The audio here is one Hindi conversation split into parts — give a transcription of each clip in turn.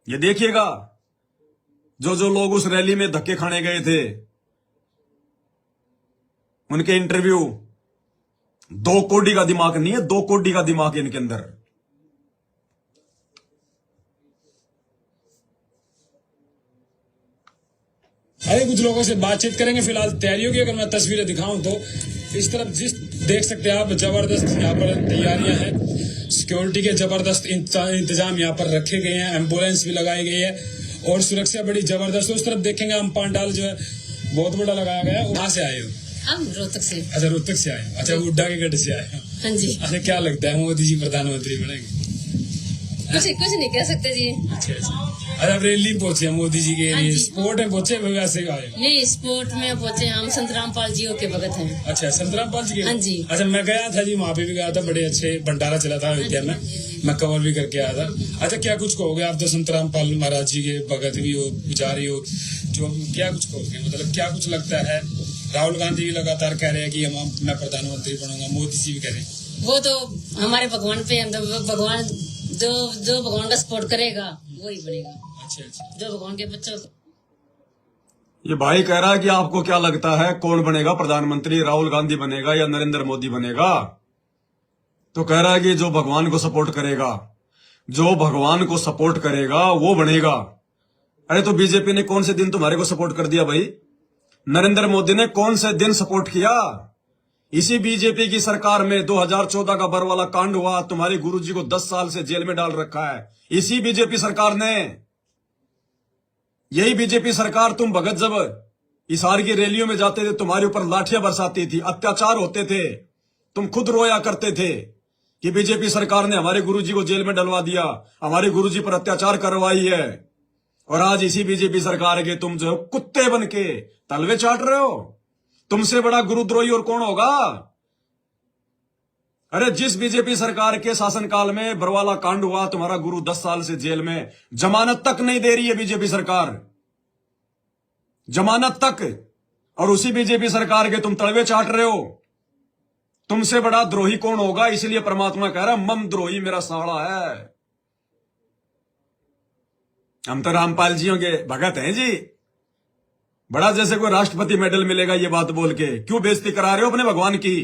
ये देखिएगा, जो जो लोग उस रैली में धक्के खाने गए थे उनके इंटरव्यू। 2 कोटी का दिमाग नहीं है, 2 कोटी का दिमाग है इनके अंदर। अरे कुछ लोगों से बातचीत करेंगे। फिलहाल तैयारियों की अगर मैं तस्वीरें दिखाऊं तो इस तरफ जिस देख सकते हैं आप, जबरदस्त यहाँ पर तैयारियां हैं। सिक्योरिटी के जबरदस्त इंतजाम यहाँ पर रखे गए हैं, एम्बुलेंस भी लगाई गई है और सुरक्षा बड़ी जबरदस्त। उस तरफ देखेंगे हम, पंडाल जो है बहुत बड़ा लगाया गया है। वहां से आए हो? हम रोहतक से। अच्छा, रोहतक से आए हो। अच्छा, उड्डा के गढ़ से आए हो? हाँ जी। अच्छा, क्या लगता है मोदी जी प्रधानमंत्री बनेंगे? कुछ नहीं कह सकते जी। अच्छा अच्छा। अच्छा, रैली पहुंचे मोदी जी के लिए, स्पोर्ट में पहुंचे वैसे आए? नहीं, स्पोर्ट में पहुंचे हम। संतराम पाल जी के भगत हैं। अच्छा, संतराम पाल जी के? हाँ जी। अच्छा, मैं गया था जी, वहाँ पे भी गया था। बड़े अच्छे भंडारा चला था अयोध्या में, मैं कवर भी करके आया था। अच्छा, क्या कुछ कहोगे आप? तो संतराम पाल महाराज जी के भगत भी हो, पुजारी हो, जो क्या कुछ कहोगे? मतलब क्या कुछ लगता है? राहुल गांधी भी लगातार कह रहे हैं कि मैं प्रधानमंत्री बनूंगा, मोदी जी भी कह रहे हैं। वो तो हमारे भगवान पे, भगवान जो भगवान का सपोर्ट करेगा वही बनेगा। अच्छा अच्छा। जो भगवान के बच्चों। ये भाई कह रहा है कि आपको क्या लगता है कौन बनेगा प्रधानमंत्री, राहुल गांधी बनेगा या नरेंद्र मोदी बनेगा? तो कह रहा है कि जो भगवान को सपोर्ट करेगा, जो भगवान को सपोर्ट करेगा वो बनेगा। अरे तो बीजेपी ने कौन से दिन तुम्हारे को सपोर्ट कर दिया भाई? नरेंद्र मोदी ने कौन से दिन सपोर्ट किया? इसी बीजेपी की सरकार में 2014 का बरवाला कांड हुआ, तुम्हारे गुरुजी को 10 साल से जेल में डाल रखा है इसी बीजेपी सरकार ने। यही बीजेपी सरकार, तुम भगत जब हिसार की रैलियों में जाते थे, तुम्हारे ऊपर लाठियां बरसाती थी, अत्याचार होते थे, तुम खुद रोया करते थे कि बीजेपी सरकार ने हमारे गुरुजी को जेल में डलवा दिया, हमारे गुरुजी पर अत्याचार करवाई है। और आज इसी बीजेपी सरकार के तुम जो कुत्ते बन के तलवे चाट रहे हो। तुमसे बड़ा गुरुद्रोही और कौन होगा? अरे जिस बीजेपी सरकार के शासनकाल में बरवाला कांड हुआ, तुम्हारा गुरु 10 साल से जेल में, जमानत तक नहीं दे रही है बीजेपी सरकार, जमानत तक। और उसी बीजेपी सरकार के तुम तलवे चाट रहे हो। तुमसे बड़ा द्रोही कौन होगा? इसलिए परमात्मा कह रहा है, मम द्रोही मेरा साड़ा है। हम तो रामपाल जियों के भगत हैं जी। बड़ा जैसे कोई राष्ट्रपति मेडल मिलेगा ये बात बोल के क्यों बेइज्जती करा रहे हो अपने भगवान की?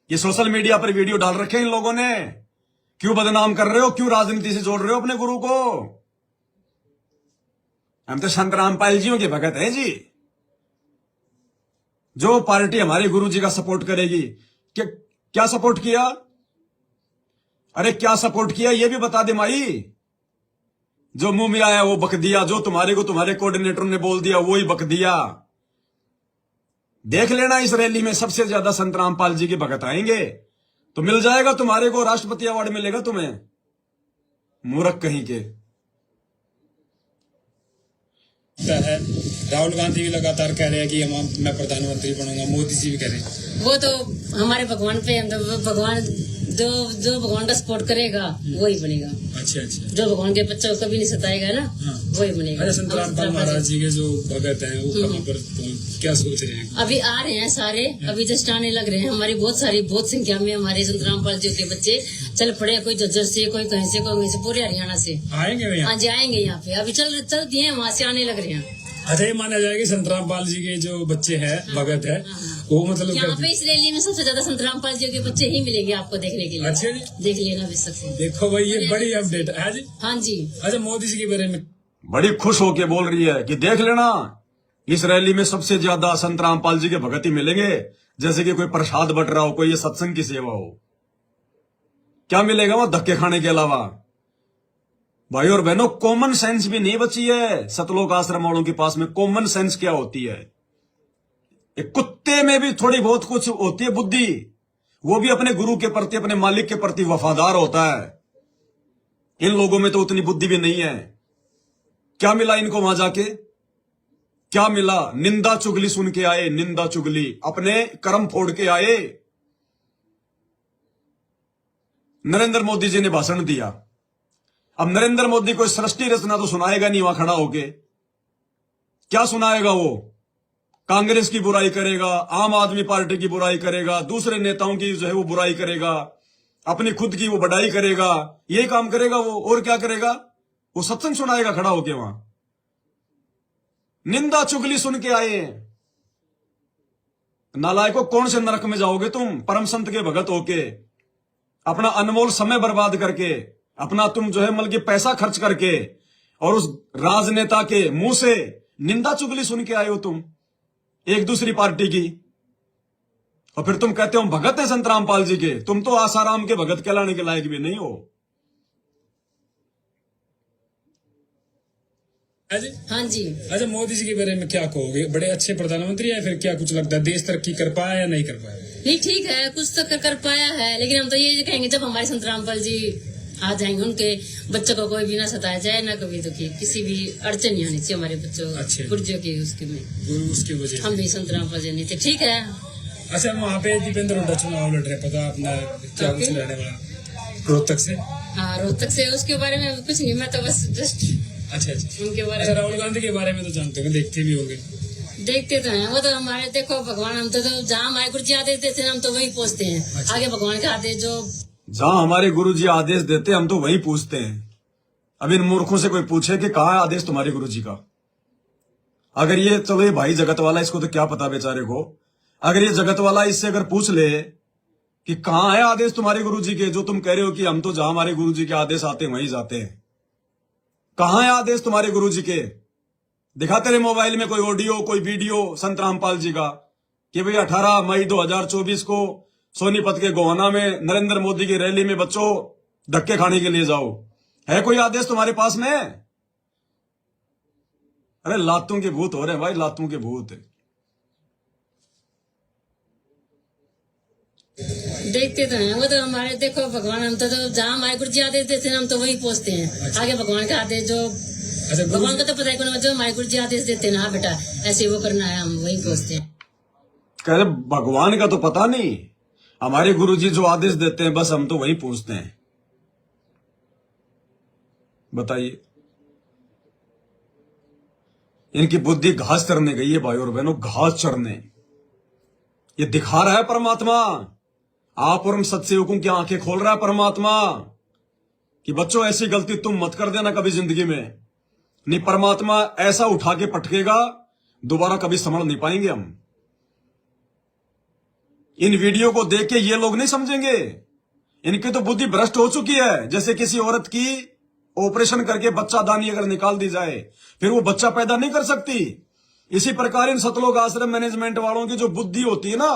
ये सोशल मीडिया पर वीडियो डाल रखे हैं इन लोगों ने, क्यों बदनाम कर रहे हो? क्यों राजनीति से जोड़ रहे हो अपने गुरु को? हम तो संत रामपाल जियों के भगत हैं जी। जो पार्टी हमारे गुरु जी का सपोर्ट करेगी, क्या सपोर्ट किया? अरे क्या सपोर्ट किया ये भी बता दे माई। जो मुंह में आया वो बक दिया, जो तुम्हारे को तुम्हारे कोऑर्डिनेटर ने बोल दिया वो ही बक दिया। देख लेना, इस रैली में सबसे ज्यादा संत रामपाल जी के भगत आएंगे तो मिल जाएगा तुम्हारे को, राष्ट्रपति अवार्ड मिलेगा तुम्हें, मूर्ख कहीं के। है राहुल गांधी भी लगातार कह रहे हैं कि मैं प्रधानमंत्री बनूंगा, मोदी जी भी कह रहे हैं। वो तो हमारे भगवान पे, भगवान जो भगवान का सपोर्ट करेगा वही बनेगा। अच्छा अच्छा। जो भगवान के बच्चों को कभी नहीं सताएगा ना, वही बनेगा। अच्छा, संत रामपाल महाराज जी के जो भगत हैं वो कहाँ पर क्या सोच रहे हैं? अभी आ रहे हैं सारे, अभी जस्ट आने लग रहे हैं। हमारी बहुत संख्या में हमारे संत रामपाल जी के बच्चे चल पड़े, कोई झज्जर से, कोई कहीं से, कोई कहीं से, पूरे हरियाणा से आएंगे। हाँ जी, आएंगे यहाँ पे। अभी चल दिए हैं, वहाँ से आने लग रहे हैं। अच्छा, ये माना जाएगा कि संत रामपाल जी के जो बच्चे हैं, भगत है, वो मतलब यहाँ पे इस रैली में सबसे ज्यादा संत रामपाल जी के बच्चे ही मिलेंगे आपको देखने के लिए। अच्छा जी, देख लेना भी सकते। देखो भाई, ये बड़ी अपडेट है जी। हाँ जी। अच्छा, मोदी जी के बारे में बड़ी खुश होके बोल रही है कि देख लेना, इस रैली में सबसे ज्यादा संत रामपाल जी के भगत ही मिलेंगे। जैसे कि कोई प्रसाद बट रहा हो, कोई ये सत्संग की सेवा हो। क्या मिलेगा वो धक्के खाने के अलावा? भाई और बहनों, कॉमन सेंस भी नहीं बची है सतलोक आश्रम वालों के पास में। कॉमन सेंस क्या होती है? एक कुत्ते में भी थोड़ी बहुत कुछ होती है बुद्धि, वो भी अपने गुरु के प्रति, अपने मालिक के प्रति वफादार होता है। इन लोगों में तो उतनी बुद्धि भी नहीं है। क्या मिला इनको वहां जाके? क्या मिला? निंदा चुगली सुन के आए, निंदा चुगली, अपने कर्म फोड़ के आए। नरेंद्र मोदी जी ने भाषण दिया। अब नरेंद्र मोदी को सृष्टि रचना तो सुनाएगा नहीं वहां खड़ा होके। क्या सुनाएगा वो? कांग्रेस की बुराई करेगा, आम आदमी पार्टी की बुराई करेगा, दूसरे नेताओं की जो है वो बुराई करेगा, अपनी खुद की वो बढ़ाई करेगा। यही काम करेगा वो, और क्या करेगा? वो सत्संग सुनाएगा खड़ा होके वहां। निंदा चुगली सुन के आए हैं। नालायकों, कौन से नरक में जाओगे तुम परम संत के भगत होके, अपना अनमोल समय बर्बाद करके, अपना तुम जो है मतलब कि पैसा खर्च करके, और उस राजनेता के मुंह से निंदा चुगली सुन के आए हो तुम एक दूसरी पार्टी की, और फिर तुम कहते हो हम भगत हैं संत रामपाल जी के। तुम तो आसाराम के भगत कहलाने के लायक भी नहीं हो। हाँ जी। अच्छा, मोदी जी के बारे में क्या कहोगे? बड़े अच्छे प्रधानमंत्री हैं, फिर क्या कुछ लगता है देश तरक्की कर पाया या नहीं कर पाया? नहीं, ठीक है, कुछ तो कर पाया है, लेकिन हम तो ये कहेंगे जब हमारे संत रामपाल जी आ जाएंगे, उनके बच्चों को कोई भी ना सताया जाए, ना कभी दुखी, किसी भी अड़चन नहीं आनी चाहिए हमारे बच्चों गुर्जों की। उसकी वजह हम भी संत रामपाल जी नहीं थे, ठीक है। अच्छा, वहाँ पे दीपेंद्र हुड्डा चुनाव लड़ रहे, पता अपना क्या कुछ लड़ने वाला रोहतक से? हाँ, रोहतक से। उसके बारे में कुछ नहीं, मैं तो बस जस्ट अच्छा उनके बारे में। राहुल गांधी के बारे में तो जानते हो, देखते भी होंगे। देखते तो हैं, वो तो हमारे, देखो भगवान, हम तो जहाँ हमारे गुरु जी आदेश देते हैं हम तो वही पूछते हैं। अच्छा। आगे भगवान का आदेश जो जहां हमारे गुरु जी आदेश देते हम तो वही पूछते हैं। अब इन मूर्खों से कोई पूछे कि कहाँ है आदेश तुम्हारे गुरु जी का। अगर ये, चलो ये भाई जगत वाला, इसको तो क्या पता बेचारे को, अगर ये जगत वाला इससे अगर पूछ ले कि कहाँ है आदेश तुम्हारे गुरु जी के, जो तुम कह रहे हो कि हम तो जहां हमारे गुरु जी के आदेश आते हैं वहीं जाते हैं, कहाँ है आदेश तुम्हारे गुरु जी के? दिखा तेरे मोबाइल में कोई ऑडियो, कोई वीडियो संत रामपाल जी का कि भाई 18 मई 2024 को सोनीपत के गोहाना में नरेंद्र मोदी की रैली में बच्चों धक्के खाने के लिए जाओ। है कोई आदेश तुम्हारे पास में? अरे लातों के भूत हो रहे हैं भाई, लातों के भूत। देखते तो हैं, वो तो हमारे, देखो भगवान, हम तो जहाँ हमारे गुरु जी आदेश देते हैं हम तो वही पूछते हैं। आगे भगवान का आदेश जो भगवान का तो पता है, जो हमारे गुरु जी आदेश देते हैं ना, बेटा ऐसे वो करना है, हम वही पूछते हैं। कह रहे भगवान का तो पता नहीं, हमारे गुरु जी जो आदेश देते हैं बस हम तो वही पूछते हैं। बताइए, इनकी बुद्धि घास चरने गई है भाई और बहनों, घास चरने। ये दिखा रहा है परमात्मा, आप और हम सत्सेवकों की आंखें खोल रहा है परमात्मा कि बच्चों ऐसी गलती तुम मत कर देना कभी जिंदगी में। नहीं, परमात्मा ऐसा उठा के पटकेगा, दोबारा कभी संभल नहीं पाएंगे हम। इन वीडियो को देख के ये लोग नहीं समझेंगे, इनकी तो बुद्धि भ्रष्ट हो चुकी है। जैसे किसी औरत की ऑपरेशन करके बच्चा दानी अगर निकाल दी जाए, फिर वो बच्चा पैदा नहीं कर सकती। इसी प्रकार इन सतलोक आश्रम मैनेजमेंट वालों की जो बुद्धि होती है ना,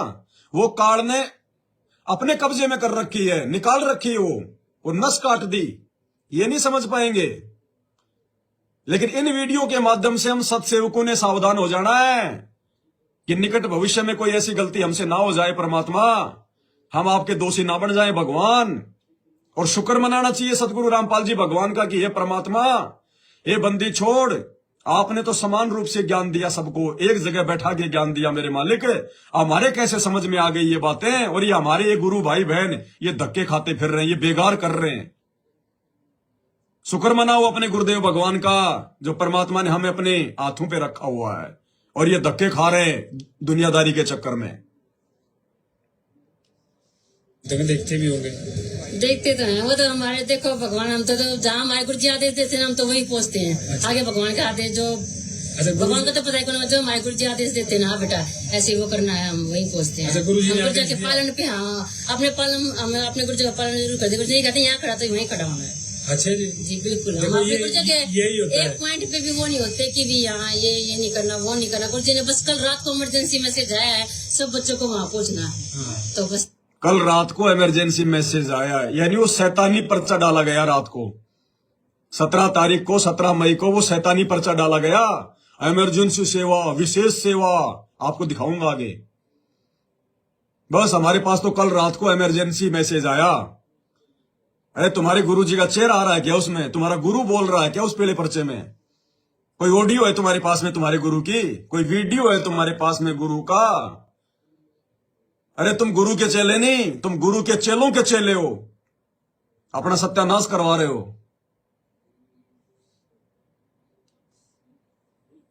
वो काल ने अपने कब्जे में कर रखी है, निकाल रखी है, वो नस काट दी। ये नहीं समझ पाएंगे। लेकिन इन वीडियो के माध्यम से हम सत्सेवकों ने सावधान हो जाना है कि निकट भविष्य में कोई ऐसी गलती हमसे ना हो जाए परमात्मा, हम आपके दोषी ना बन जाएं भगवान। और शुक्र मनाना चाहिए सदगुरु रामपाल जी भगवान का कि हे परमात्मा, हे बंदी छोड़, आपने तो समान रूप से ज्ञान दिया सबको, एक जगह बैठा के ज्ञान दिया मेरे मालिक। हमारे कैसे समझ में आ गई ये बातें, और ये हमारे ये गुरु भाई बहन ये धक्के खाते फिर रहे हैं, ये बेगार कर रहे हैं। शुक्र मनाओ अपने गुरुदेव भगवान का, जो परमात्मा ने हमें अपने हाथों पे रखा हुआ है, और ये धक्के खा रहे हैं दुनियादारी के चक्कर में। देखते भी होंगे। देखते तो हैं, वो तो हमारे, देखो भगवान, हम तो जहाँ हमारे गुरु जी आदेश देते हैं हम तो वही पूछते हैं। अच्छा। आगे भगवान का आदेश जो भगवान का तो पता है, जो हमारे गुरु जी आदेश देते हैं ना, बेटा ऐसे वो करना है, हम वही पूछते हैं। गुरु जी के पालन पे, हाँ अपने पालन, हमें अपने गुरु जी का पालन जरूर करते। कुछ नहीं कहते यहाँ खड़ा तो वहीं खड़ा होना है। अच्छा जी, जी बिल्कुल। हम अपने गुरु जी के एक पॉइंट पे भी वो नहीं होते कि भी यहाँ ये नहीं करना, वो नहीं करना। गुरु जी ने बस कल रात को इमरजेंसी मैसेज आया है, सब बच्चों को वहाँ पहुँचना है, तो बस कल रात को इमरजेंसी मैसेज आया है, यानी वो शैतानी पर्चा डाला गया रात को। 17 तारीख को, 17 मई को वो शैतानी पर्चा डाला गया, इमरजेंसी सेवा, विशेष सेवा, आपको दिखाऊंगा आगे। बस हमारे पास तो कल रात को इमरजेंसी मैसेज आया। अरे तुम्हारे गुरु जी का चेहरा आ रहा है क्या उसमें? तुम्हारा गुरु बोल रहा है क्या उस पहले पर्चे में? कोई ऑडियो है तुम्हारे पास में तुम्हारे गुरु की? कोई वीडियो है तुम्हारे पास में गुरु का? अरे तुम गुरु के चेले नहीं, तुम गुरु के चेलों के चेले हो, अपना सत्यानाश करवा रहे हो।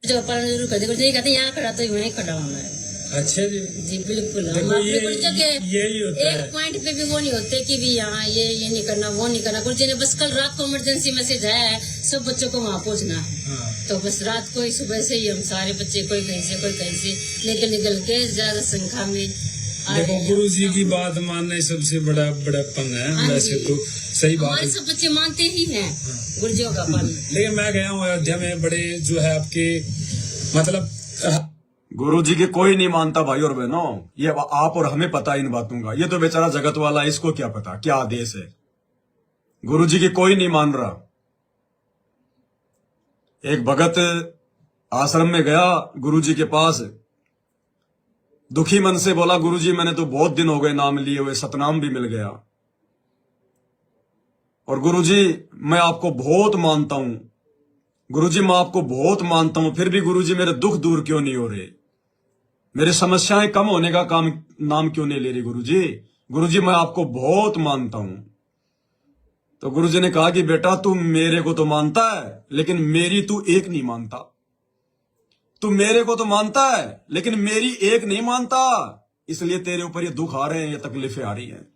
जो पालन जरूर करते, कुछ नहीं कहते यहाँ खड़ा तो वहीं खड़ा होना है। अच्छा जी जी बिल्कुल। हम देखो अपने गुरुजी के यही होता एक है। पॉइंट पे भी वो नहीं होते कि भी यहाँ ये नहीं करना वो नहीं करना। गुरुजी ने बस कल रात को इमरजेंसी मैसेज आया है सब बच्चों को वहाँ पहुँचना है, हाँ। तो बस रात को ही सुबह से ही हम सारे बच्चे कोई कहीं से कोई कहीं से निकल के ज्यादा संख्या में आ रहे देखो हैं। गुरु जी की बात मानना ही सबसे बड़ा बड़प्पन है। हाँ वैसे जी। तो सही बात हमारे है, सब बच्चे मानते ही हैं गुरुजियों का पालन। लेकिन मैं गया हूँ अयोध्या में बड़े जो है आपके मतलब गुरु जी के कोई नहीं मानता भाई और बहनों, ये आप और हमें पता इन बातों का। ये तो बेचारा जगत वाला है, इसको क्या पता क्या आदेश है। गुरु जी की कोई नहीं मान रहा। एक भगत आश्रम में गया गुरु जी के पास, दुखी मन से बोला गुरु जी मैंने तो बहुत दिन हो गए नाम लिए हुए, सतनाम भी मिल गया, और गुरु जी मैं आपको बहुत मानता हूं, गुरु जी मैं आपको बहुत मानता हूं, फिर भी गुरु जी मेरे दुख दूर क्यों नहीं हो रहे, मेरी समस्याएं कम होने का काम नाम क्यों नहीं ले रही गुरु जी मैं आपको बहुत मानता हूं। तो गुरु जी ने कहा कि बेटा तू मेरे को तो मानता है लेकिन मेरी तू एक नहीं मानता। तू मेरे को तो मानता है लेकिन मेरी एक नहीं मानता, इसलिए तेरे ऊपर ये दुख आ रहे हैं, ये तकलीफें आ रही हैं।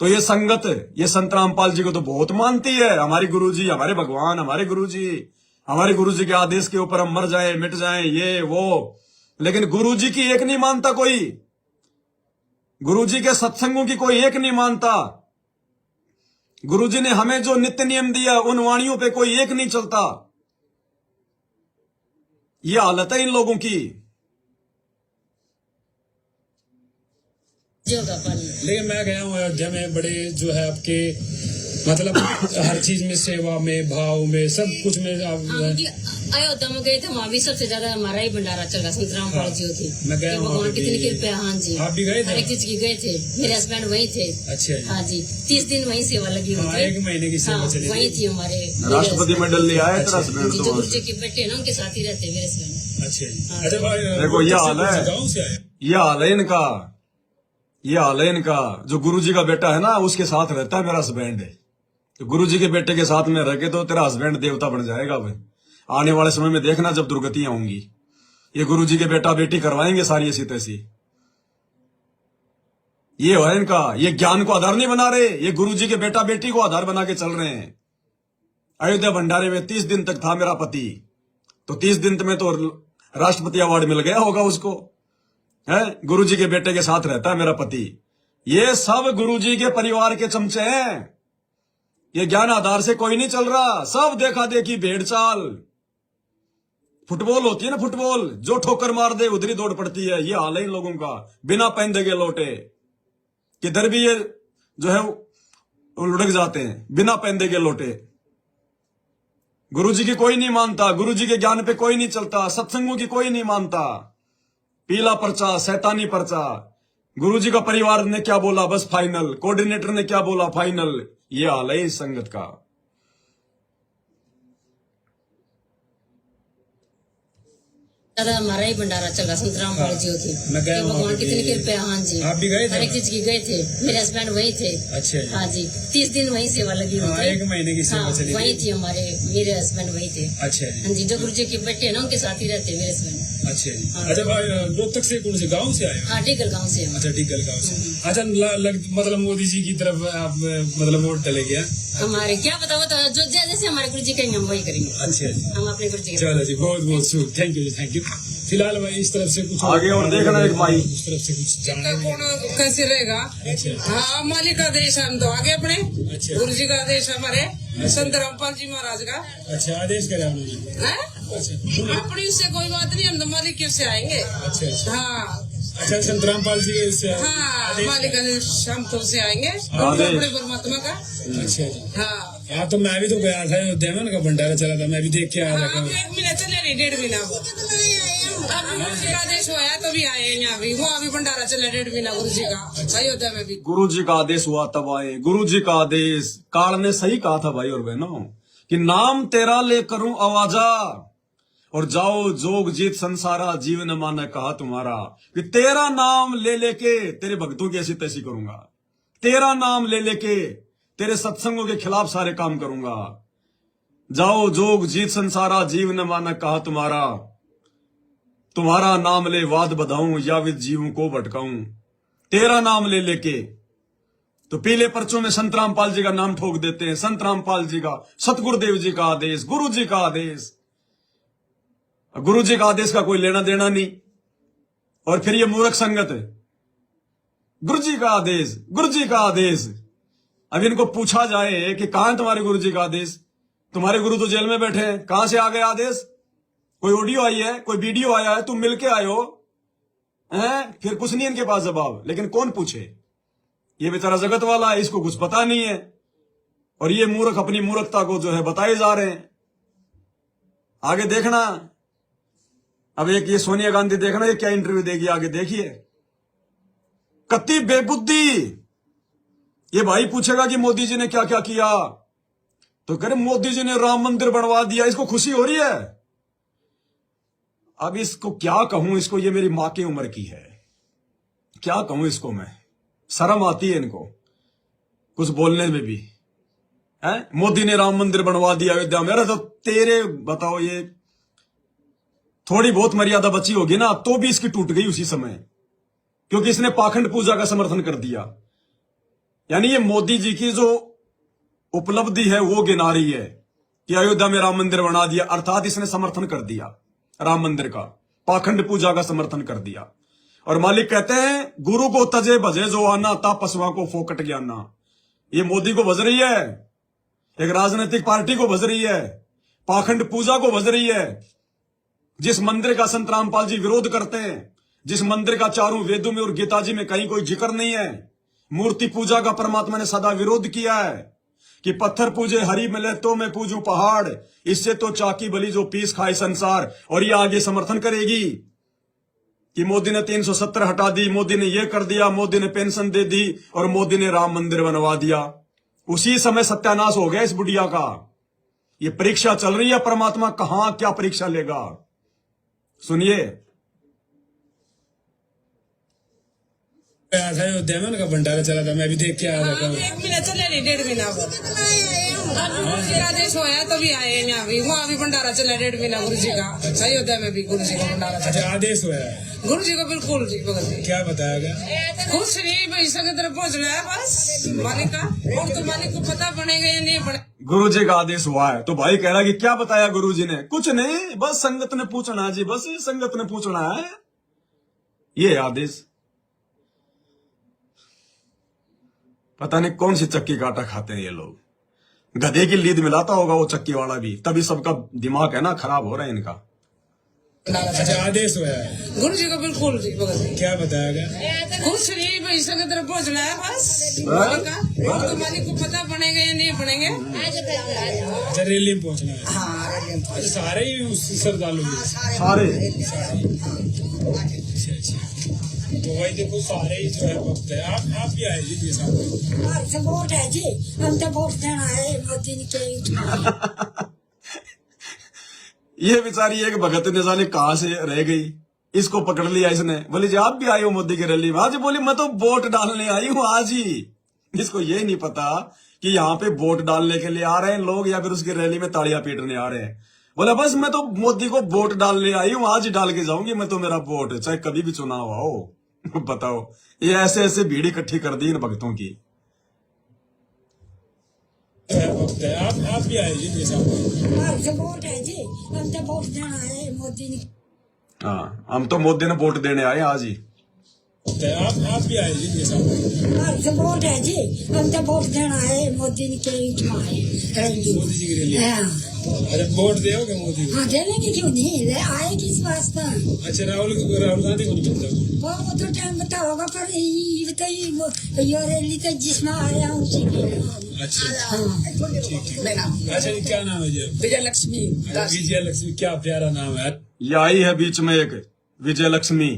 तो ये संगत ये संत रामपाल जी को तो बहुत मानती है, हमारे गुरुजी, हमारे भगवान, हमारे गुरुजी के आदेश के ऊपर हम मर जाए मिट जाए ये वो, लेकिन गुरुजी की एक नहीं मानता कोई, गुरुजी के सत्संगों की कोई एक नहीं मानता। गुरुजी ने हमें जो नित्य नियम दिया उन वाणियों पे कोई एक नहीं चलता। ये हालत है इन लोगों की। लेकिन मैं गया हूँ अयोध्या में बड़े जो है आपके मतलब हर चीज में सेवा में भाव में सब कुछ में अयोध्या में गए थे, वहाँ भी सबसे ज्यादा हमारा ही भंडारा चल रहा संत रामपाल जी की। मैं गया हूँ भगवान कितनी कृपया। हाँ जी आप भी गए थे? हर एक चीज की गए थे, मेरे हस्बैंड वही थे। अच्छा जी। हाँ जी 30 दिन वहीं सेवा लगी हुई थी। 1 महीने की सेवा चली वही थी हमारे राष्ट्रपति मेडल ले आए तेरा हस्बैंड जो तो गुरु जी के बेटे ना उनके साथ ही रहते मेरे हस्बैंड। अच्छा जी। अच्छा भाई देखो ये हाल है, गाँव से आए? ये हाल है इनका, ये हाल है इनका। जो गुरुजी का बेटा है ना उसके साथ रहता है मेरा हस्बैंड है, तो गुरुजी के बेटे के साथ में रह के तो तेरा हस्बैंड देवता बन जाएगा भाई। आने वाले समय में देखना जब दुर्गतियां होंगी, ये गुरुजी के बेटा बेटी करवाएंगे सारी ऐसी तैसी। ये है इनका, ये ज्ञान को आधार नहीं बना रहे, ये गुरुजी के बेटा बेटी को आधार बना के चल रहे हैं। अयोध्या भंडारे में 30 दिन तक था मेरा पति, तो 30 दिन में तो राष्ट्रपति अवार्ड मिल गया होगा उसको, है। गुरुजी के बेटे के साथ रहता है मेरा पति। ये सब गुरुजी के परिवार के चमचे हैं, ये ज्ञान आधार से कोई नहीं चल रहा, सब देखा देखी भेड़ चाल। फुटबॉल होती है ना, फुटबॉल जो ठोकर मार दे उधर ही दौड़ पड़ती है। ये हाल है इन लोगों का, बिना पहन के लौटे किधर भी ये जो है वो लुढ़क जाते हैं, बिना पहन के लौटे। गुरुजी की कोई नहीं मानता, गुरुजी के ज्ञान पे कोई नहीं चलता, सत्संगों की कोई नहीं मानता। पीला पर्चा, शैतानी पर्चा। गुरुजी का परिवार ने क्या बोला बस फाइनल, कोऑर्डिनेटर ने क्या बोला फाइनल। ये हाल है इस संगत का। ज्यादा हमारा ही भंडारा चल रहा संत रामपाल जी की। मैं गया हूँ भगवान कितनी कृपया। हाँ जी आप भी गए थे? हर एक चीज की गए थे, मेरे हस्बैंड वही थे। अच्छा जी। हाँ जी 30 दिन वहीं सेवा लगी हुई थी। 1 महीने की सेवा चली वही थी हमारे, मेरे हस्बैंड वही थे। अच्छा जी। हाँ जी जो गुरु जी के बेटे ना उनके साथ ही रहते मेरे हस्बैंड। अच्छा जी। अच्छा भाई रोहतक से कौन से गाँव से आए? हाँ टिकल गाँव से हम। अच्छा टिकल गाँव से। अच्छा मतलब मोदी जी की तरफ आप मतलब वोट डले गया? हमारे क्या बताओ तो जो जैसे हमारे गुरु जी कहेंगे हम वही करेंगे। अच्छा जी। हम अपने गुरु जी चलो जी बहुत बहुत शुभ, थैंक यू जी, थैंक यू। फिलहाल भाई इस तरफ से कुछ आगे और देखना एक भाई इस तरफ से कुछ जानना है। कौन कैसे रहेगा? अच्छा हाँ मालिक का आदेश हम तो आगे अपने अच्छा। गुरु जी का आदेश हमारे संत रामपाल जी महाराज का। अच्छा आदेश करे आपने? हैं? अच्छा अपनी उससे कोई बात नहीं, हम तो मालिक की उससे आएंगे। अच्छा अच्छा। हाँ अच्छा संत रामपाल जी के से हाँ आदेश- मालिक का आदेश हम तो उससे आएंगे अपने परमात्मा का। अच्छा जी। हाँ हाँ तो मैं भी तो गया था अयोध्या में, उनका भंडारा चला था, मैं भी देख के आया हाँ, था। अब 1 महीना चले नहीं, 1.5 महीना अब गुरु जी का आदेश हुआ है तो भी आए हैं यहाँ भी। वहाँ भी भंडारा चला 1.5 महीना गुरु जी का अयोध्या में भी। गुरुजी का आदेश हुआ तब आए। गुरुजी का आदेश, काल ने सही कहा था भाई और बहनों कि नाम तेरा ले करूं आवाजा और जाओ जोग जीत संसारा, जीवन माने कहा तुम्हारा। कि तेरा नाम ले लेके तेरे भक्तों की ऐसी तैसी करूंगा, तेरा नाम ले लेके तेरे सत्संगों के खिलाफ सारे काम करूंगा। जाओ जोग जीत संसारा, जीवन माने कहा तुम्हारा। तुम्हारा नाम ले वाद बधाऊं या विद जीवों को भटकाऊं, तेरा नाम ले लेके। तो पीले पर्चों में संत रामपाल जी का नाम ठोक देते हैं, संत रामपाल जी का, सतगुरुदेव जी का आदेश, गुरु जी का आदेश। गुरु जी का आदेश का कोई लेना देना नहीं। और फिर ये मूर्ख संगत है, गुरु जी का आदेश, गुरु जी का आदेश। अब इनको पूछा जाए कि कहां है तुम्हारे गुरु जी का आदेश? तुम्हारे गुरु तो जेल में बैठे हैं, कहां से आ गया आदेश? कोई ऑडियो आई है, कोई वीडियो आया है, तुम मिलके आए हो हैं? फिर कुछ नहीं इनके पास जवाब। लेकिन कौन पूछे? ये बेचारा जगत वाला है, इसको कुछ पता नहीं है। और ये मूर्ख अपनी मूर्खता को जो है बताए जा रहे हैं। आगे देखना, अब एक ये सोनिया गांधी देखना ये क्या इंटरव्यू देगी आगे, देखिए। कत्ती बेबुद्धि। ये भाई पूछेगा कि मोदी जी ने क्या क्या किया, तो कह रहे मोदी जी ने राम मंदिर बनवा दिया, इसको खुशी हो रही है। अब इसको क्या कहूं, इसको, ये मेरी मां की उम्र की है, क्या कहूं इसको मैं? शर्म आती है इनको कुछ बोलने में भी है। मोदी ने राम मंदिर बनवा दिया अयोध्या में। अरे तो तेरे बताओ, ये थोड़ी बहुत मर्यादा बची होगी ना, तो भी इसकी टूट गई उसी समय, क्योंकि इसने पाखंड पूजा का समर्थन कर दिया। यानी ये मोदी जी की जो उपलब्धि है वो गिना रही है कि अयोध्या में राम मंदिर बना दिया, अर्थात इसने समर्थन कर दिया राम मंदिर का, पाखंड पूजा का समर्थन कर दिया। और मालिक कहते हैं गुरु को तजे भजे जो आना, ता पशुओं को फोकट ज्ञाना। ये मोदी को भज रही है, एक राजनीतिक पार्टी को भज रही है, पाखंड पूजा को भज रही है। जिस मंदिर का संत रामपाल जी विरोध करते हैं, जिस मंदिर का चारों वेदों में और गीता जी में कहीं कोई जिक्र नहीं है, मूर्ति पूजा का परमात्मा ने सदा विरोध किया है कि पत्थर पूजे हरी मिले तो मैं पूजू पहाड़, इससे तो चाकी बली जो पीस खाए संसार। और ये आगे समर्थन करेगी कि मोदी ने 370 हटा दी, मोदी ने ये कर दिया, मोदी ने पेंशन दे दी और मोदी ने राम मंदिर बनवा दिया। उसी समय सत्यानाश हो गया इस बुढ़िया का। ये परीक्षा चल रही है, परमात्मा कहां क्या परीक्षा लेगा, सुनिए। अयोध्या में उनका भंडारा चला था, मैं भी देख के आया था। 1 महीना चले नहीं, 1.5 महीना आदेश होया तभी आए हैं यहाँ भी। वहाँ भी भंडारा चला 1.5 महीना गुरु जी का। अयोध्या में भी गुरु जी का भंडारा चला। अच्छा, आदेश होया है गुरु जी को? बिल्कुल जी, भगत क्या बताया गया? कुछ नहीं, भाई संगत तरफ पहुँचना है बस मालिक का। और तो मालिक को पता बनेगा या नहीं बने। गुरु जी का आदेश हुआ है तो भाई कह रहा है कि क्या बताया गुरु जी ने? कुछ नहीं, बस संगत ने पूछना है जी, बस संगत ने पूछना है, ये आदेश। पता नहीं कौन सी चक्की का आटा खाते हैं ये लोग। गधे की लीद मिलाता होगा वो चक्की वाला भी, तभी सबका दिमाग है ना खराब हो रहा है इनका। अच्छा, आदेश हुआ है गुरु जी को? बिल्कुल जी, भगत क्या बताया गया? कुछ नहीं, भाई संगत तरफ पहुँचना है बस मालिक का। और तो मालिक को पता बनेगा या नहीं बनेंगे। अच्छा, रैली में पहुंचना है। हाँ, अच्छा, सारे ही उस श्रद्धालु सारे। अच्छा, तो वही देखो सारे ही जो है भक्त है। आप भी आए जी साहब? वोट है जी, हम तो वोट देना है मोदी के। ये बेचारी एक भगत ने जाने कहां से रह गई, इसको पकड़ लिया इसने। बोले जी आप भी आए हो मोदी की रैली में? आज बोली मैं तो वोट डालने आई हूं आज ही। इसको ये नहीं पता कि यहाँ पे वोट डालने के लिए आ रहे हैं लोग या फिर उसकी रैली में ताड़ियां पीटने आ रहे हैं। बोला बस मैं तो मोदी को वोट डालने आई हूं, आज ही डाल के जाऊंगी मैं तो, मेरा वोट चाहे कभी भी चुनाव आओ। बताओ, ये ऐसे ऐसे भीड़ इकट्ठी कर दी इन भक्तों की। आप भी आए जी साहब? वोट है जी, हम तो वोट देना है मोदी ने। हाँ, हम तो मोदी ने वोट देने आए आज ही। आप भी आए जी साहब? वोट है जी, हम तो वोट देना है मोदी के। मोदी जी की रैली? अरे वोट दोगे मोदी को? हाँ, देने क्यों नहीं, आए किस वास्ते? अच्छा, राहुल गांधी को नहीं मिलता? वो तो टाइम बता होगा, पर ये रैली तो जिसमें आया हूँ उसी की। अच्छा, ठीक है। अच्छा, क्या नाम है जी? विजय लक्ष्मी। विजय लक्ष्मी, क्या प्यारा नाम है। ये आई है बीच में एक विजय लक्ष्मी,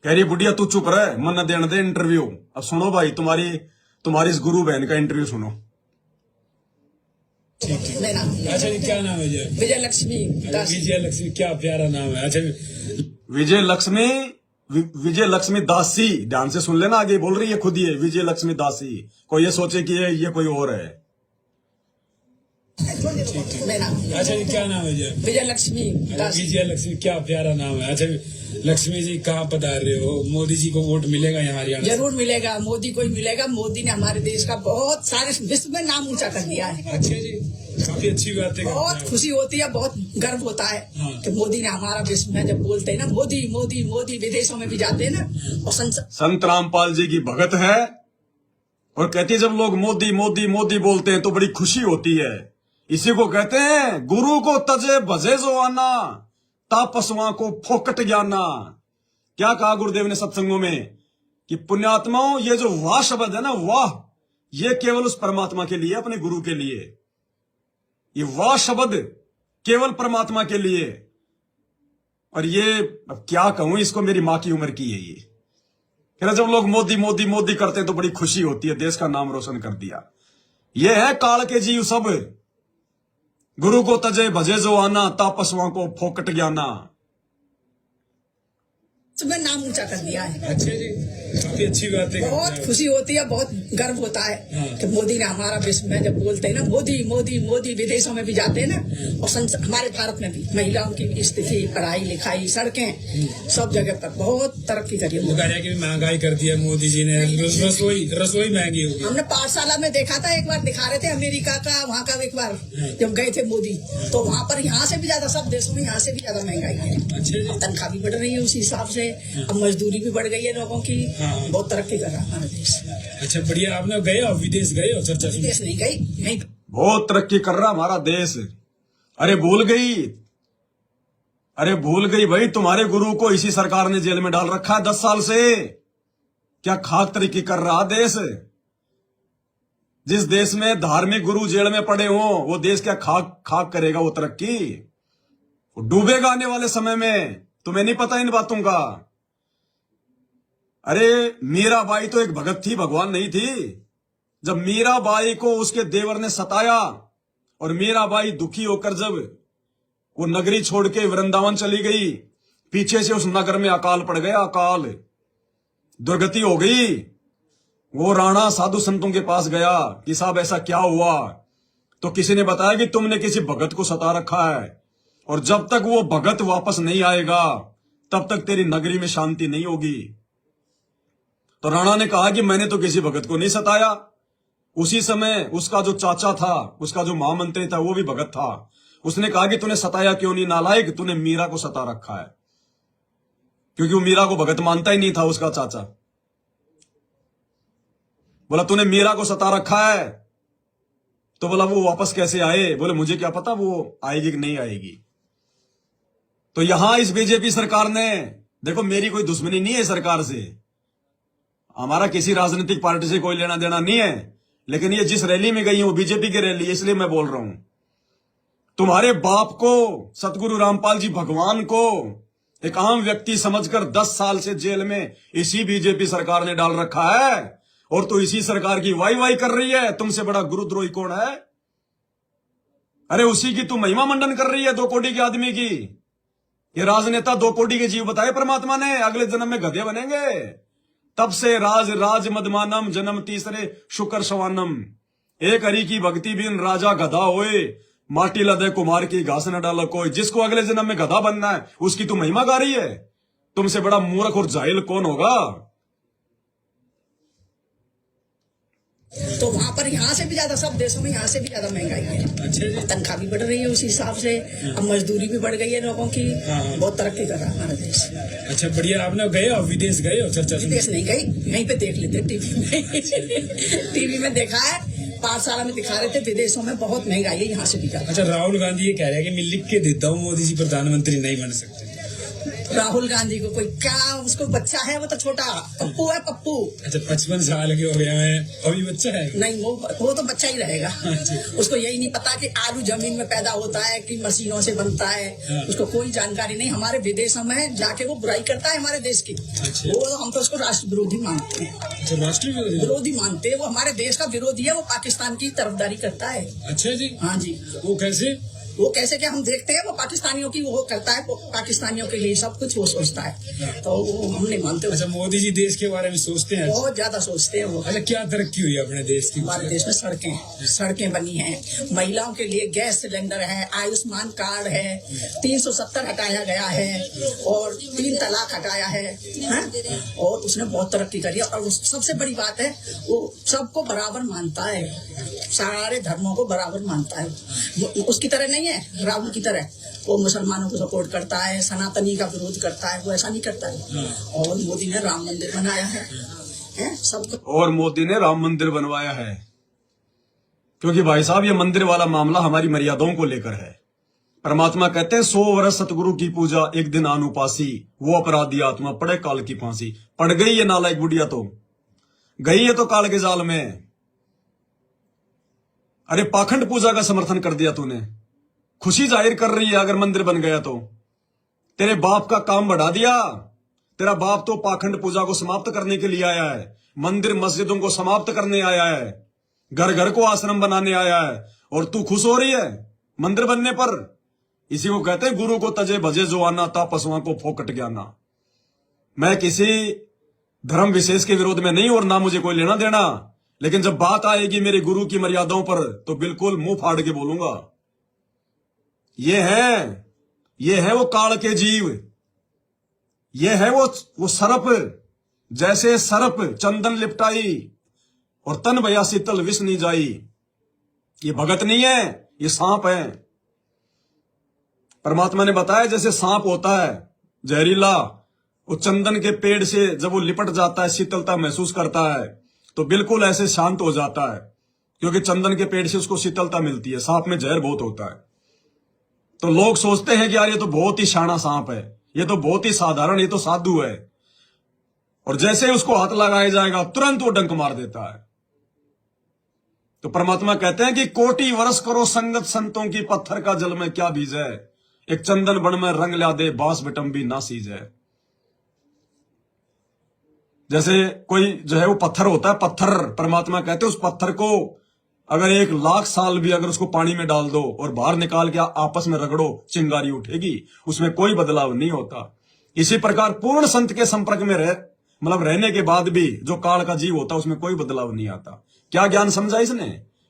कह रही बुढ़िया तू चुप रहे, मन देने दे इंटरव्यू। अब सुनो भाई, तुम्हारी इस गुरु बहन का इंटरव्यू सुनो। ठीक है। अच्छा, क्या नाम है जी? विजय लक्ष्मी। विजय लक्ष्मी, क्या प्यारा नाम है। अच्छा, विजय लक्ष्मी दासी, ध्यान से सुन लेना, आगे बोल रही है खुद ही है विजय लक्ष्मी दासी। कोई ये सोचे कि ये कोई और है। मेरा अच्छा जी, क्या नाम है जी? विजय लक्ष्मी दास। विजय लक्ष्मी, क्या प्यारा नाम है। अच्छा लक्ष्मी जी, कहाँ पधार रहे हो? मोदी जी को वोट मिलेगा यहाँ हरियाणा? जरूर मिलेगा, मोदी को ही मिलेगा। मोदी ने हमारे देश का बहुत सारे विश्व में नाम ऊंचा कर दिया है। अच्छा जी, काफी अच्छी बात है। बहुत खुशी होती है, बहुत गर्व होता है कि मोदी ने हमारा विश्व में जब बोलते हैं ना मोदी मोदी मोदी, विदेशों में भी जाते हैं ना, और संत रामपाल जी की भगत है और कहती है जब लोग मोदी मोदी मोदी बोलते हैं तो बड़ी खुशी होती है। इसी को कहते हैं गुरु को तजे भजे जो आना, तापसवा को फोकट ज्ञाना। क्या कहा गुरुदेव ने सत्संगों में कि पुण्यात्माओं, ये जो वाह शब्द है ना, वाह, ये केवल उस परमात्मा के लिए, अपने गुरु के लिए। ये वाह शब्द केवल परमात्मा के लिए। और ये अब क्या कहूं, इसको मेरी मां की उम्र की है ये। फिर जब लोग मोदी मोदी मोदी करते हैं तो बड़ी खुशी होती है, देश का नाम रोशन कर दिया। ये है काल के जीव सब, गुरु को तजे भजे जो आना, तापसवा को फोकट ज्ञाना। में नाम ऊंचा कर दिया है। अच्छा जी, काफी अच्छी बात है। बहुत खुशी होती है, बहुत गर्व होता है कि मोदी ने हमारा विश्व में जब बोलते हैं ना मोदी मोदी मोदी, विदेशों में भी जाते हैं ना, और हमारे भारत में भी महिलाओं की स्थिति, पढ़ाई लिखाई, सड़कें, सब जगह पर बहुत तरक्की करी है। वो कह रहे हैं कि महंगाई कर दिया मोदी जी ने, रसोई महंगी होगी। हमने पाठशाला में देखा था, एक बार दिखा रहे थे अमेरिका का, वहाँ का एक बार जब गए थे मोदी, तो वहाँ पर यहाँ से भी ज्यादा, सब देशों में यहाँ से भी ज्यादा महंगाई है। अच्छा, तनख्वाह भी बढ़ रही है उसी हिसाब से, अब मजदूरी भी बढ़ गई है लोगों की। बहुत तरक्की कर रहा है हमारा देश। अच्छा बढ़िया, आपने गए और विदेश गए और चर्चा सुनी? विदेश नहीं गई, नहीं। बहुत तरक्की कर रहा हमारा देश। अरे भूल गई भाई, तुम्हारे गुरु को इसी सरकार ने जेल में डाल रखा है 10 साल से। क्या खाक तरक्की कर रहा देश। जिस देश में धार्मिक गुरु जेल में पड़े हो, वो देश क्या खाक करेगा वो तरक्की? वो डूबेगा आने वाले समय में। तुम्हें नहीं पता इन बातों का। अरे मीराबाई तो एक भगत थी, भगवान नहीं थी। जब मीराबाई को उसके देवर ने सताया और मीराबाई दुखी होकर जब वो नगरी छोड़ के वृंदावन चली गई, पीछे से उस नगर में अकाल पड़ गया, अकाल, दुर्गति हो गई। वो राणा साधु संतों के पास गया कि साहब ऐसा क्या हुआ? तो किसी ने बताया कि तुमने किसी भगत को सता रखा है, और जब तक वो भगत वापस नहीं आएगा तब तक तेरी नगरी में शांति नहीं होगी। तो राणा ने कहा कि मैंने तो किसी भगत को नहीं सताया। उसी समय उसका जो चाचा था, उसका जो महामंत्री था, वो भी भगत था। उसने कहा कि तूने सताया क्यों नहीं नालायक, तूने मीरा को सता रखा है। क्योंकि वो मीरा को भगत मानता ही नहीं था उसका चाचा। बोला तूने मीरा को सता रखा है। तो बोला वो वापस कैसे आए? बोले मुझे क्या पता वो आएगी कि नहीं आएगी। तो यहां इस बीजेपी सरकार ने, देखो मेरी कोई दुश्मनी नहीं है सरकार से, हमारा किसी राजनीतिक पार्टी से कोई लेना देना नहीं है, लेकिन ये जिस रैली में गई है वो बीजेपी की रैली है, इसलिए मैं बोल रहा हूं। तुम्हारे बाप को, सतगुरु रामपाल जी भगवान को एक आम व्यक्ति समझकर 10 साल से जेल में इसी बीजेपी सरकार ने डाल रखा है, और तो इसी सरकार की वाई कर रही है। तुमसे बड़ा गुरुद्रोही कौन है? अरे उसी की तुम महिमा मंडन कर रही है, 2 कोटी के आदमी की। ये राजनेता 2 कोटी के जीव बताए परमात्मा ने, अगले जन्म में गधे बनेंगे। तब से राज मदमानम, जन्म तीसरे शुक्र सवानम। एक हरि की भक्ति बिन राजा गधा होए, माटी लदे कुमार की घास न डाला कोई। जिसको अगले जन्म में गधा बनना है उसकी तुम महिमा गा रही है। तुमसे बड़ा मूर्ख और जाहिल कौन होगा? तो वहाँ पर यहाँ से भी ज्यादा, सब देशों में यहाँ से भी ज्यादा महंगाई है। अच्छा, तनख्वाह भी बढ़ रही है उसी हिसाब से, अब मजदूरी भी बढ़ गई है लोगों की। बहुत तरक्की कर रहा है हमारा देश। अच्छा बढ़िया, आपने गए और विदेश गए और चर्चा सुनी? विदेश नहीं गई, यहीं पे देख लेते टीवी में। टीवी में देखा है, पाठशाला में दिखा रहे थे, विदेशों में बहुत महंगाई है, यहाँ से भी ज्यादा। अच्छा, राहुल गांधी ये कह रहे हैं कि मैं लिख के देता हूँ मोदी जी प्रधानमंत्री नहीं बन सकते। राहुल गांधी को कोई क्या, उसको बच्चा है, वो तो छोटा पप्पू है, पप्पू। अच्छा 55 साल के हो गए हैं, अभी बच्चा है? नहीं, वो तो बच्चा ही रहेगा। उसको यही नहीं पता कि आलू जमीन में पैदा होता है कि मशीनों से बनता है। उसको कोई जानकारी नहीं। हमारे विदेशों में जाके वो बुराई करता है हमारे देश की। वो हम तो उसको राष्ट्र विरोधी मानते हैं। अच्छा, राष्ट्र विरोधी मानते हैं। वो हमारे देश का विरोधी है, वो पाकिस्तान की तरफदारी करता है। अच्छा जी, हाँ जी। वो कैसे? वो कैसे क्या हम देखते हैं, वो पाकिस्तानियों की वो करता है, वो पाकिस्तानियों के लिए सब कुछ वो सोचता है, तो वो हम नहीं मानते। अच्छा, मोदी जी देश के बारे में सोचते हैं? बहुत ज्यादा सोचते हैं वो। अच्छा, क्या तरक्की हुई है अपने देश की? हमारे देश में सड़कें बनी हैं, महिलाओं के लिए गैस सिलेंडर है, आयुष्मान कार्ड है, 370 हटाया गया है और 3 तलाक हटाया है, और उसने बहुत तरक्की करी है। और सबसे बड़ी बात है, वो सबको बराबर मानता है, सारे धर्मों को बराबर मानता है। उसकी तरह नहीं है, राहुल की तरह वो मुसलमानों को सपोर्ट करता है, सनातनी का विरोध करता है, वो ऐसा नहीं करता है। और मोदी ने राम मंदिर बनाया है सबको। और मोदी ने राम मंदिर बनवाया है, क्योंकि भाई साहब ये मंदिर वाला मामला हमारी मर्यादाओं को लेकर है। परमात्मा कहते हैं 100 वर्ष सतगुरु की पूजा, एक दिन अनुपासी, वो अपराधी आत्मा पड़े काल की फांसी। पड़ गई ये नालायक बुढ़िया, तो गई है तो काल के जाल में। अरे पाखंड पूजा का समर्थन कर दिया तूने, खुशी जाहिर कर रही है अगर मंदिर बन गया तो। तेरे बाप का काम बढ़ा दिया। तेरा बाप तो पाखंड पूजा को समाप्त करने के लिए आया है, मंदिर मस्जिदों को समाप्त करने आया है, घर घर को आश्रम बनाने आया है, और तू खुश हो रही है मंदिर बनने पर। इसी को कहते हैं गुरु को तजे भजे जो आना, ता पशुओं को फोकट ज्ञाना। मैं किसी धर्म विशेष के विरोध में नहीं, और ना मुझे कोई लेना देना, लेकिन जब बात आएगी मेरे गुरु की मर्यादाओं पर तो बिल्कुल मुंह फाड़ के बोलूंगा। ये है वो काल के जीव, ये है वो सर्प, जैसे सर्प चंदन लिपटाई और तन भया शीतल विष नहीं जाई। ये भगत नहीं है, ये सांप है। परमात्मा ने बताया जैसे सांप होता है जहरीला, वो चंदन के पेड़ से जब वो लिपट जाता है, शीतलता महसूस करता है, तो बिल्कुल ऐसे शांत हो जाता है, क्योंकि चंदन के पेड़ से उसको शीतलता मिलती है। सांप में जहर बहुत होता है। तो लोग सोचते हैं कि यार ये तो बहुत ही शाना सांप है, ये तो बहुत ही साधारण, ये तो साधु है, और जैसे ही उसको हाथ लगाया जाएगा तुरंत वो डंक मार देता है। तो परमात्मा कहते हैं कि कोटि वर्ष करो संगत संतों की, पत्थर का जल में क्या बीजे, एक चंदन बन में रंग ला दे, बांस बिटम्बी ना सीजे। जैसे कोई जो है वो पत्थर होता है, पत्थर परमात्मा कहते हैं उस पत्थर को अगर 1,00,000 साल भी अगर उसको पानी में डाल दो और बाहर निकाल के आपस में रगड़ो, चिंगारी उठेगी, उसमें कोई बदलाव नहीं होता। इसी प्रकार पूर्ण संत के संपर्क में रहने के बाद भी जो काल का जीव होता है उसमें कोई बदलाव नहीं आता। क्या ज्ञान समझा इसने?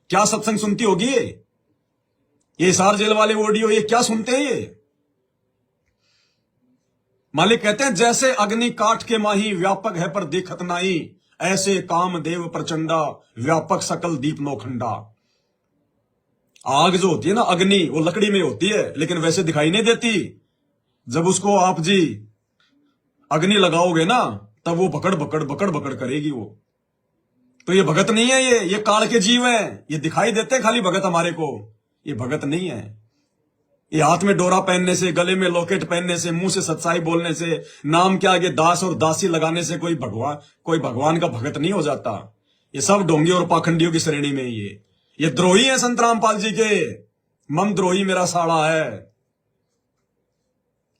क्या सत्संग सुनती होगी ये हिसार जेल वाले ऑडियो, ये क्या सुनते हैं ये? मालिक कहते हैं जैसे अग्नि काठ के माही, व्यापक है पर देखत नाही, ऐसे काम देव प्रचंडा, व्यापक सकल दीप नौखंडा। आग जो होती है ना, अग्नि, वो लकड़ी में होती है लेकिन वैसे दिखाई नहीं देती। जब उसको आप जी अग्नि लगाओगे ना, तब वो बकड़ बकड़ करेगी वो। तो ये भगत नहीं है, ये काल के जीव है। ये दिखाई देते खाली भगत हमारे को, ये भगत नहीं है। ये हाथ में डोरा पहनने से, गले में लॉकेट पहनने से, मुंह से सच्चाई बोलने से, नाम के आगे दास और दासी लगाने से कोई भगवान का भगत नहीं हो जाता। ये सब ढोंगी और पाखंडियों की श्रेणी में ये द्रोही है संत रामपाल जी के। मम द्रोही मेरा साड़ा है।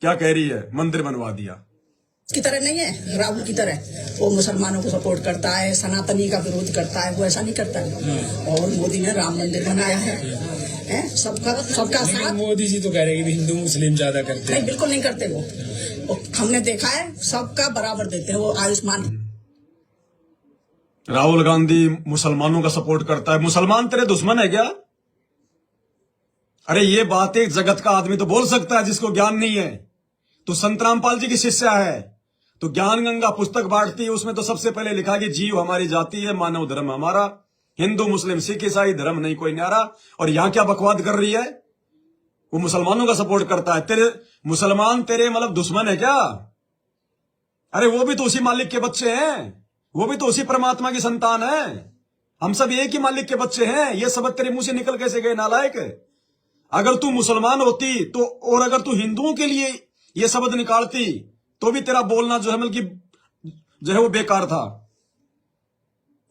क्या कह रही है? मंदिर बनवा दिया। की तरह नहीं है, राहुल की तरह वो मुसलमानों को सपोर्ट करता है, सनातनी का विरोध करता है, वो ऐसा नहीं करता है। और मोदी ने राम मंदिर बनाया है, सबका साथ। मोदी जी तो कह रहे हैं कि हिंदू मुस्लिम ज्यादा करते हैं। नहीं, बिल्कुल नहीं करते वो हमने देखा है, सबका बराबर देते हैं। वो आयुष्मान, राहुल गांधी मुसलमानों का सपोर्ट करता है। मुसलमान तेरे दुश्मन है क्या? अरे ये बात एक जगत का आदमी तो बोल सकता है जिसको ज्ञान नहीं है। तो संत रामपाल जी की शिष्या है, तो ज्ञान गंगा पुस्तक बांटती है, उसमें तो सबसे पहले लिखा कि जीव हमारी जाति है, मानव धर्म हमारा, हिंदू मुस्लिम सिख ईसाई धर्म नहीं कोई न्यारा। और यहां क्या बकवाद कर रही है? वो मुसलमानों का सपोर्ट करता है। तेरे मुसलमान तेरे मतलब दुश्मन है क्या? अरे वो भी तो उसी मालिक के बच्चे हैं, वो भी तो उसी परमात्मा की संतान है। हम सब एक ही मालिक के बच्चे हैं। ये शब्द तेरे मुंह से निकल कैसे गए नालायक? अगर तू मुसलमान होती तो, और अगर तू हिंदुओं के लिए ये शब्द निकालती तो भी तेरा बोलना जो है मतलब जो है वो बेकार था।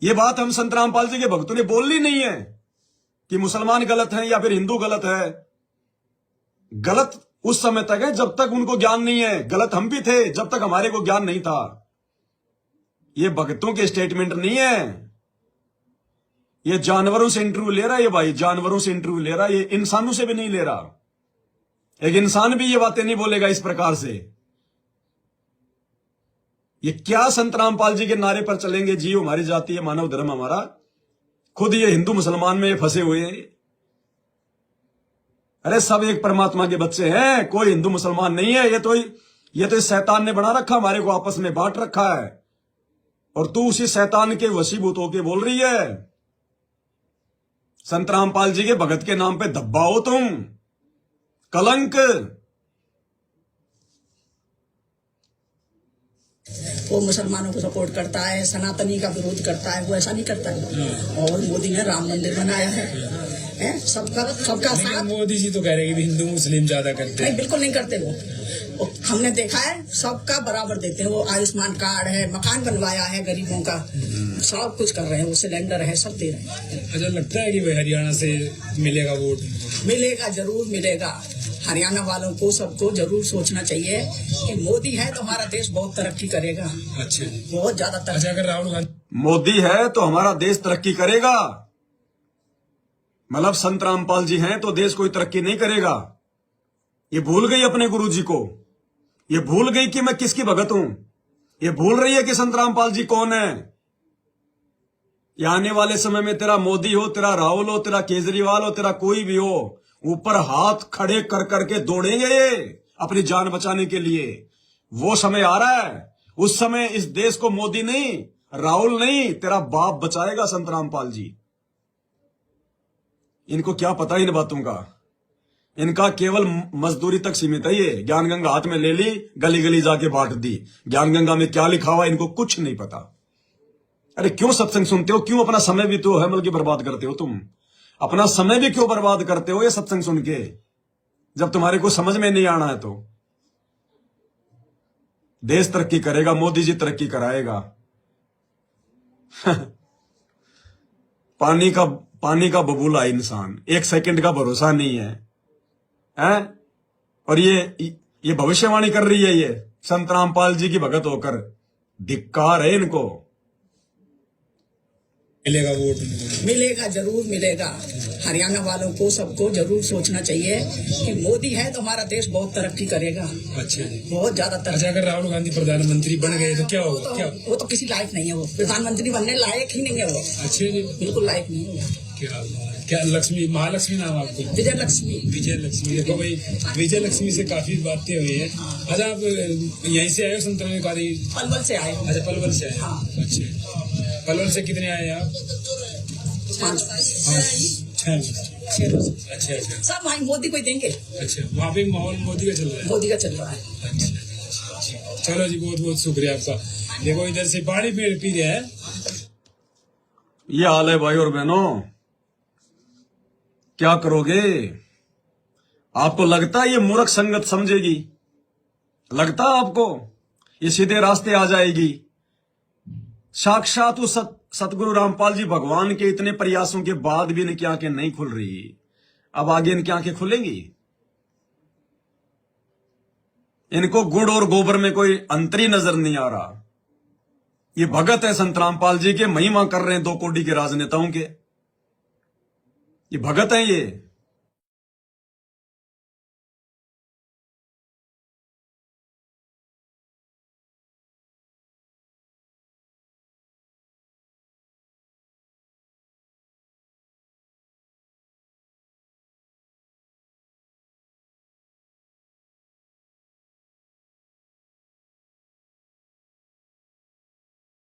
ये बात हम संत रामपाल जी के भक्तों ने बोलनी नहीं है कि मुसलमान गलत है या फिर हिंदू गलत है। गलत उस समय तक है जब तक उनको ज्ञान नहीं है। गलत हम भी थे जब तक हमारे को ज्ञान नहीं था। ये भक्तों के स्टेटमेंट नहीं है। ये जानवरों से इंटरव्यू ले रहा है, ये भाई जानवरों से इंटरव्यू ले रहा है, ये इंसानों से भी नहीं ले रहा। एक इंसान भी ये बातें नहीं बोलेगा इस प्रकार से। ये क्या संत रामपाल जी के नारे पर चलेंगे, जी हमारी जाति है, मानव धर्म हमारा। खुद ये हिंदू मुसलमान में ये फंसे हुए हैं। अरे सब एक परमात्मा के बच्चे हैं, कोई हिंदू मुसलमान नहीं है। ये तो इस शैतान ने बना रखा, हमारे को आपस में बांट रखा है। और तू उसी शैतान के वशीभूत होके बोल रही है। संत रामपाल जी के भगत के नाम पे धब्बा हो तुम, कलंक। वो मुसलमानों को सपोर्ट करता है, सनातनी का विरोध करता है, वो ऐसा नहीं करता है। और मोदी ने राम मंदिर बनाया है, सबका लेकिन साथ। मोदी जी तो कह रहे हैं कि हिंदू मुस्लिम ज्यादा करते नहीं, हैं। बिल्कुल नहीं करते वो हमने देखा है, सबका बराबर देते हैं। वो आयुष्मान कार्ड है, मकान बनवाया है गरीबों का, सब कुछ कर रहे हैं। वो सिलेंडर है, सब दे रहे हैं। अच्छा लगता है कि भाई हरियाणा से मिलेगा वोट? मिलेगा, जरूर मिलेगा। हरियाणा वालों को सबको जरूर सोचना चाहिए कि मोदी है तो हमारा देश बहुत तरक्की करेगा। अच्छा, बहुत ज्यादा तरक्की। अच्छा अगर राहुल गांधी मोदी है तो हमारा देश तरक्की करेगा, मतलब संत रामपाल जी हैं तो देश कोई तरक्की नहीं करेगा। ये भूल गई अपने गुरुजी को, ये भूल गई कि मैं किसकी भगत हूं, ये भूल रही है कि संत रामपाल जी कौन है। ये आने वाले समय में तेरा मोदी हो, तेरा राहुल हो, तेरा केजरीवाल हो, तेरा कोई भी हो, ऊपर हाथ खड़े कर करके दौड़ेंगे ये अपनी जान बचाने के लिए। वो समय आ रहा है, उस समय इस देश को मोदी नहीं, राहुल नहीं, तेरा बाप बचाएगा संत रामपाल जी। इनको क्या पता इन बातों का, इनका केवल मजदूरी तक सीमित है। ये ज्ञान गंगा हाथ में ले ली, गली गली जाके बांट दी। ज्ञान गंगा में क्या लिखा हुआ इनको कुछ नहीं पता। अरे क्यों सत्संग सुनते हो, क्यों अपना समय भी तो है बल्कि बर्बाद करते हो तुम, अपना समय भी क्यों बर्बाद करते हो ये सत्संग सुन के, जब तुम्हारे को समझ में नहीं आना है तो। देश तरक्की करेगा, मोदी जी तरक्की कराएगा। पानी का बबूला इंसान, एक सेकंड का भरोसा नहीं है, हैं? और ये भविष्यवाणी कर रही है ये संत रामपाल जी की भगत होकर। धिक्कार है इनको। मिलेगा वोट? मिलेगा, जरूर मिलेगा। हरियाणा वालों को सबको जरूर सोचना चाहिए कि मोदी है तो हमारा देश बहुत तरक्की करेगा। अच्छा, बहुत ज्यादा तरक्की। अच्छा अगर राहुल गांधी प्रधानमंत्री बन गए तो क्या होगा? क्या वो तो किसी लायक नहीं है, वो प्रधानमंत्री बनने लायक ही नहीं है वो। अच्छे जी, बिल्कुल लायक नहीं है। क्या लक्ष्मी, महालक्ष्मी नाम आपको? विजय लक्ष्मी। विजय लक्ष्मी, देखो भाई विजय लक्ष्मी से काफी बातें हुई है। अच्छा आप यहीं से आए हो संतरामपाल? पलवल से आए। अच्छा पलवल से आए। हाँ। अच्छा पलवल से कितने आए आप? 5 6। अच्छा अच्छा सब भाई मोदी को ही देंगे। अच्छा, वहाँ पे माहौल मोदी का चल रहा है? मोदी का चल रहा है। अच्छा चलो जी, बहुत बहुत शुक्रिया आपका। देखो इधर से पानी पी रहे हैं। ये हाल है भाई और बहनों, क्या करोगे? आपको लगता है ये मूर्ख संगत समझेगी? लगता है आपको ये सीधे रास्ते आ जाएगी? साक्षात उस सतगुरु रामपाल जी भगवान के इतने प्रयासों के बाद भी इनकी आंखें नहीं खुल रही, अब आगे इनकी आंखें खुलेंगी? इनको गुड़ और गोबर में कोई अंतर ही नजर नहीं आ रहा। ये भगत है संत रामपाल जी के, महिमा कर रहे हैं 2 कोटी के राजनेताओं के। ये भगत हैं ये।